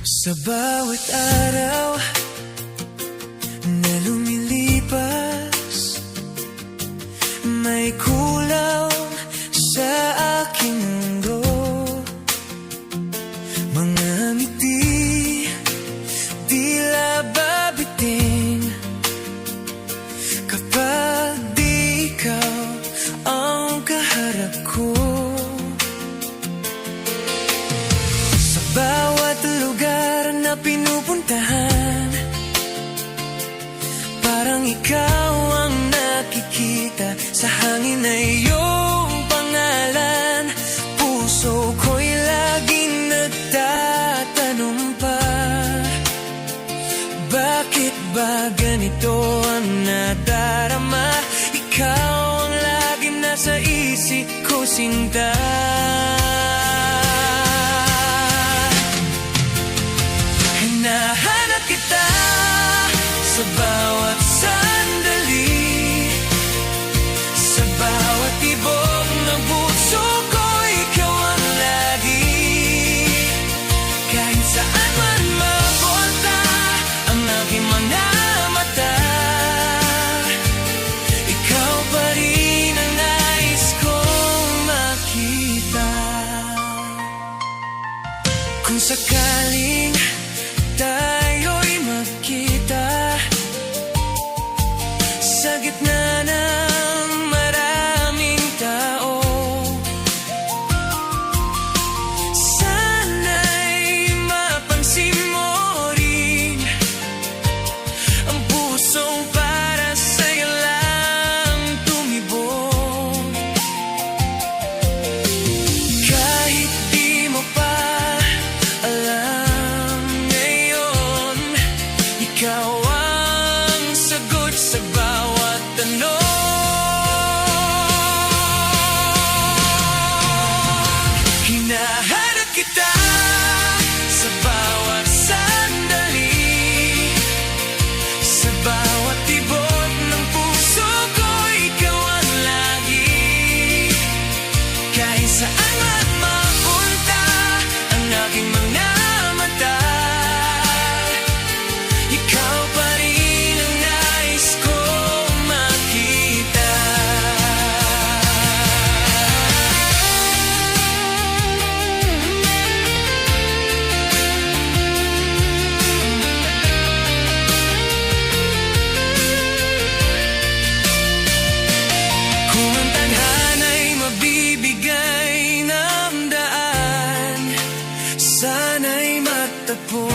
Sa bawat araw na lumilipas, may kulang sa aking mundo. Mga ngiti, tila babitin kapag di ikaw ang kaharap ko. Sa bawat lugar na pinupuntahan, parang ikaw ang nakikita sa hangin na iyong pangalan. Puso ko'y laging nagtatanong pa, bakit ba ganito ang nadarama? Ikaw ang laging nasa isip ko, sinta. Hinahanap kita sa bawat sandali, sa bawat tibok ng puso ko, ikaw ang lagi. Kahit saan man mapunta ang aking mga mata, ikaw pa rin ang nais kong makita. Kung sakaling tayo'y magkita sa gitna ng maraming tao, sana'y mapansin mo rin ang pusong para sa'yo lang tumibok. Kahit di mo pa alam ngayon, ikaw ang sagot sa bawat tanong. Hinahanap kita sa bawat sandali, sa bawat tibok ng puso ko, ikaw ang lagi. Kahit saan man mapunta ang aking mga mata, ikaw pa rin ang nais kong makita. Kung ang tadhana'y mabibigay ng daan, sana'y magtagpo